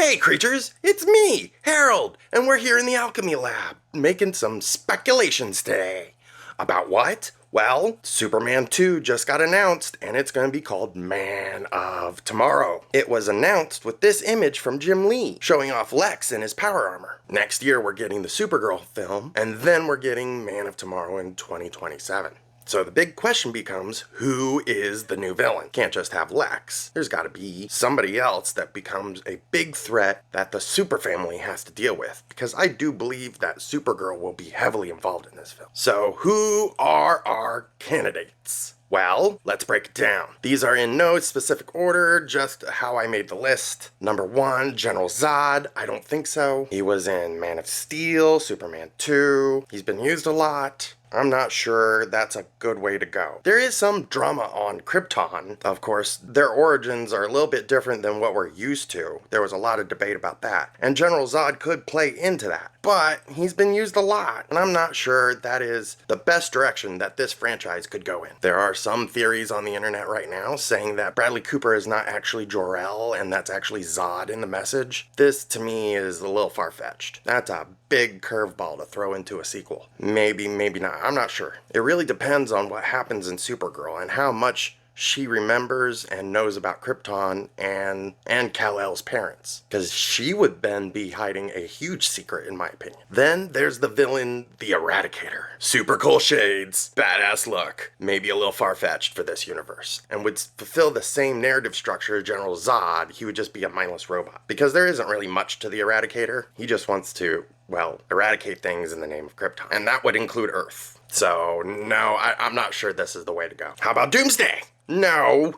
Hey creatures, it's me, Harrold, and we're here in the alchemy lab, making some speculations today. About what? Well, Superman 2 just got announced, and it's going to be called Man of Tomorrow. It was announced with this image from Jim Lee, showing off Lex in his power armor. Next year we're getting the Supergirl film, and then we're getting Man of Tomorrow in 2027. So the big question becomes, who is the new villain? Can't just have Lex. There's got to be somebody else that becomes a big threat that the super family has to deal with. Because I do believe that Supergirl will be heavily involved in this film. So who are our candidates? Well, let's break it down. These are in no specific order, just how I made the list. Number 1, General Zod. I don't think so. He was in Man of Steel, Superman 2. He's been used a lot. I'm not sure that's a good way to go. There is some drama on Krypton. Of course, their origins are a little bit different than what we're used to. There was a lot of debate about that. And General Zod could play into that. But he's been used a lot, and I'm not sure that is the best direction that this franchise could go in. There are some theories on the internet right now saying that Bradley Cooper is not actually Jor-El, and that's actually Zod in the message. This, to me, is a little far-fetched. That's a big curveball to throw into a sequel. Maybe, maybe not. I'm not sure. It really depends on what happens in Supergirl and how much she remembers and knows about Krypton and Kal-El's parents. Because she would then be hiding a huge secret, in my opinion. Then there's the villain, the Eradicator. Super cool shades, badass look. Maybe a little far-fetched for this universe. And would fulfill the same narrative structure as General Zod. He would just be a mindless robot. Because there isn't really much to the Eradicator. He just wants to, well, eradicate things in the name of Krypton. And that would include Earth. So, no, I'm not sure this is the way to go. How about Doomsday? No,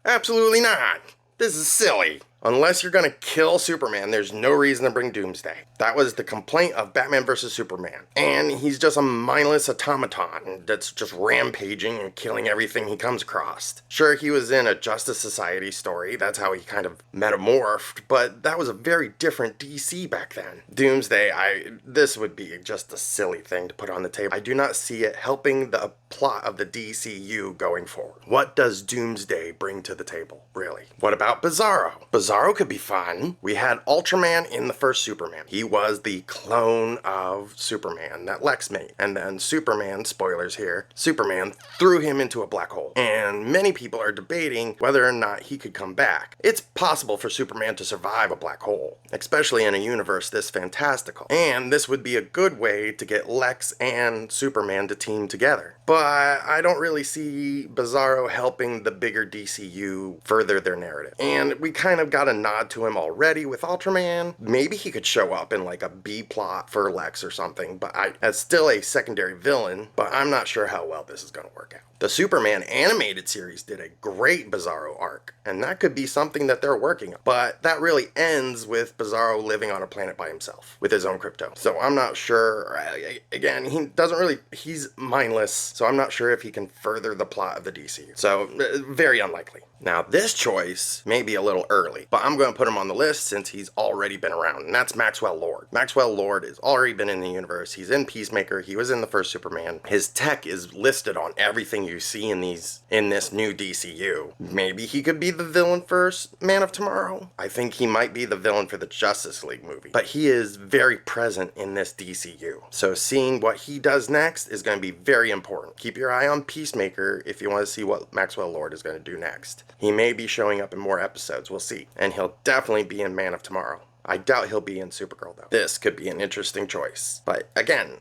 absolutely not. This is silly. Unless you're gonna kill Superman, there's no reason to bring Doomsday. That was the complaint of Batman vs. Superman. And he's just a mindless automaton that's just rampaging and killing everything he comes across. Sure, he was in a Justice Society story, that's how he kind of metamorphed, but that was a very different DC back then. Doomsday, this would be just a silly thing to put on the table. I do not see it helping the plot of the DCU going forward. What does Doomsday bring to the table, really? What about Bizarro? Bizarro could be fun. We had Ultraman in the first Superman. He was the clone of Superman that Lex made. And then Superman, spoilers here, Superman threw him into a black hole. And many people are debating whether or not he could come back. It's possible for Superman to survive a black hole, especially in a universe this fantastical. And this would be a good way to get Lex and Superman to team together. But I don't really see Bizarro helping the bigger DCU further their narrative. And we kind of got a nod to him already with Ultraman. Maybe he could show up in like a B plot for Lex or something, but as still a secondary villain, but I'm not sure how well this is going to work out. The Superman animated series did a great Bizarro arc, and that could be something that they're working on. But that really ends with Bizarro living on a planet by himself with his own crypto. So I'm not sure, again, he's mindless, so I'm not sure if he can further the plot of the DCU. So very unlikely. Now this choice may be a little early, but I'm going to put him on the list since he's already been around, and that's Maxwell Lord. Maxwell Lord has already been in the universe. He's in Peacemaker. He was in the first Superman. His tech is listed on everything you see in this new DCU. Maybe he could be the villain for Man of Tomorrow. I think he might be the villain for the Justice League movie, but he is very present in this DCU. So seeing what he does next is going to be very important. Keep your eye on Peacemaker if you want to see what Maxwell Lord is going to do next. He may be showing up in more episodes, we'll see. And he'll definitely be in Man of Tomorrow. I doubt he'll be in Supergirl, though. This could be an interesting choice. But again,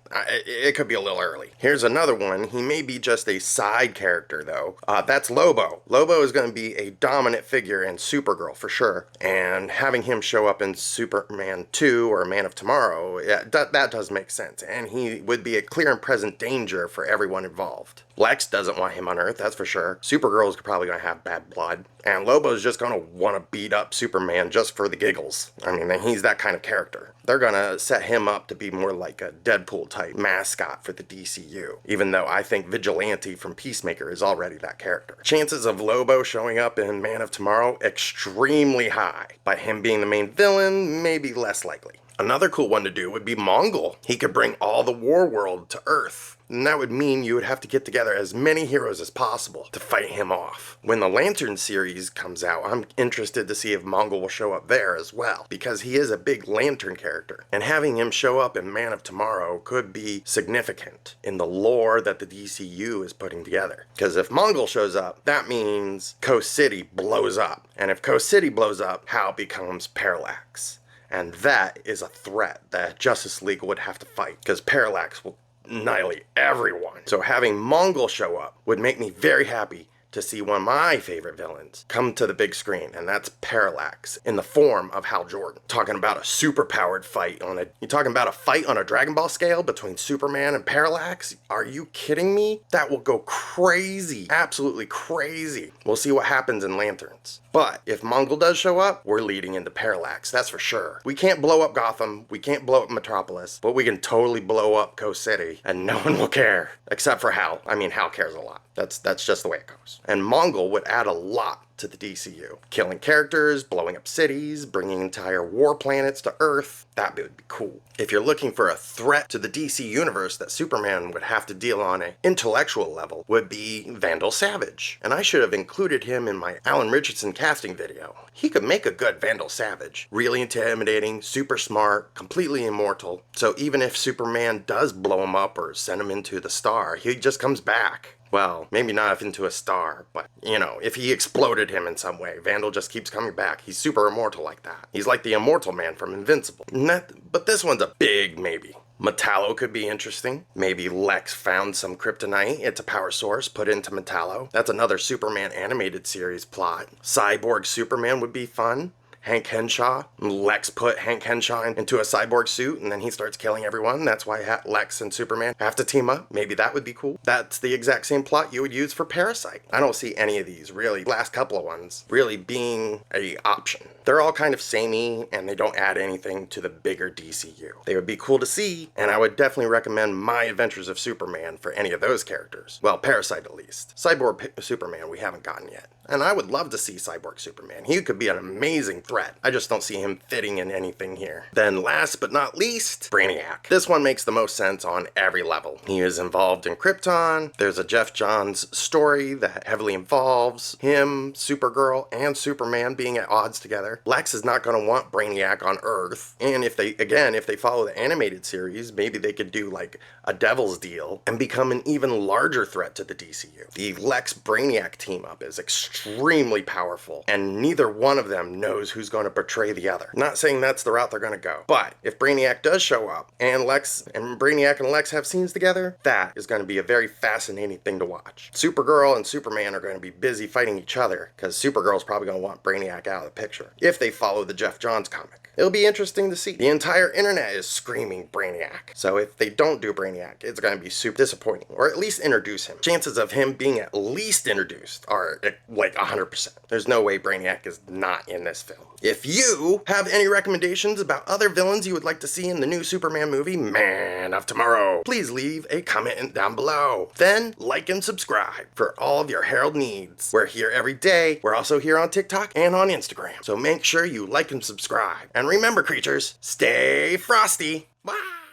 it could be a little early. Here's another one. He may be just a side character, though. That's Lobo. Lobo is going to be a dominant figure in Supergirl, for sure. And having him show up in Superman 2 or Man of Tomorrow, that does make sense. And he would be a clear and present danger for everyone involved. Lex doesn't want him on Earth, that's for sure. Supergirl is probably going to have bad blood. And Lobo's just going to want to beat up Superman just for the giggles. I mean, he's that kind of character. They're going to set him up to be more like a Deadpool-type mascot for the DCU, even though I think Vigilante from Peacemaker is already that character. Chances of Lobo showing up in Man of Tomorrow, extremely high. But him being the main villain, maybe less likely. Another cool one to do would be Mongol. He could bring all the war world to Earth. And that would mean you would have to get together as many heroes as possible to fight him off. When the Lantern series comes out, I'm interested to see if Mongol will show up there as well, because he is a big Lantern character. And having him show up in Man of Tomorrow could be significant in the lore that the DCU is putting together. Because if Mongol shows up, that means Coast City blows up. And if Coast City blows up, Hal becomes Parallax. And that is a threat that Justice League would have to fight, because Parallax will annihilate everyone. So having Mongol show up would make me very happy to see one of my favorite villains come to the big screen, and that's Parallax in the form of Hal Jordan. Talking about a superpowered fight you're talking about a fight on a Dragon Ball scale between Superman and Parallax? Are you kidding me? That will go crazy, absolutely crazy. We'll see what happens in Lanterns. But if Mongol does show up, we're leading into Parallax, that's for sure. We can't blow up Gotham, we can't blow up Metropolis, but we can totally blow up Coast City, and no one will care. Except for Hal. I mean, Hal cares a lot. That's just the way it goes. And Mongol would add a lot to the DCU. Killing characters, blowing up cities, bringing entire war planets to Earth. That would be cool. If you're looking for a threat to the DC universe that Superman would have to deal on an intellectual level, would be Vandal Savage. And I should have included him in my Alan Richardson casting video. He could make a good Vandal Savage. Really intimidating, super smart, completely immortal. So even if Superman does blow him up or send him into the star, he just comes back. Well, maybe not into a star, but, if he exploded him in some way, Vandal just keeps coming back. He's super immortal like that. He's like the Immortal Man from Invincible. But this one's a big maybe. Metallo could be interesting. Maybe Lex found some kryptonite. It's a power source put into Metallo. That's another Superman animated series plot. Cyborg Superman would be fun. Hank Henshaw. Lex put Hank Henshaw into a cyborg suit, and then he starts killing everyone. That's why Lex and Superman have to team up. Maybe that would be cool. That's the exact same plot you would use for Parasite. I don't see any of these, really, last couple of ones, really being an option. They're all kind of samey, and they don't add anything to the bigger DCU. They would be cool to see, and I would definitely recommend My Adventures of Superman for any of those characters. Well, Parasite at least. Cyborg Superman we haven't gotten yet. And I would love to see Cyborg Superman. He could be an amazing threat. I just don't see him fitting in anything here. Then last but not least, Brainiac. This one makes the most sense on every level. He is involved in Krypton. There's a Jeff Johns story that heavily involves him, Supergirl, and Superman being at odds together. Lex is not going to want Brainiac on Earth. And if they follow the animated series, maybe they could do like a Devil's Deal and become an even larger threat to the DCU. The Lex Brainiac team up is extremely powerful, and neither one of them knows who's going to betray the other. Not saying that's the route they're going to go, but if Brainiac does show up and Brainiac and Lex have scenes together, that is going to be a very fascinating thing to watch. Supergirl and Superman are going to be busy fighting each other, because Supergirl's probably going to want Brainiac out of the picture if they follow the Jeff Johns comic. It'll be interesting to see. The entire internet is screaming Brainiac. So if they don't do Brainiac, it's going to be super disappointing. Or at least introduce him. Chances of him being at least introduced are like 100%. There's no way Brainiac is not in this film. If you have any recommendations about other villains you would like to see in the new Superman movie, Man of Tomorrow, please leave a comment down below. Then like and subscribe for all of your Harrold needs. We're here every day. We're also here on TikTok and on Instagram. So make sure you like and subscribe. And remember, creatures, stay frosty. Bye.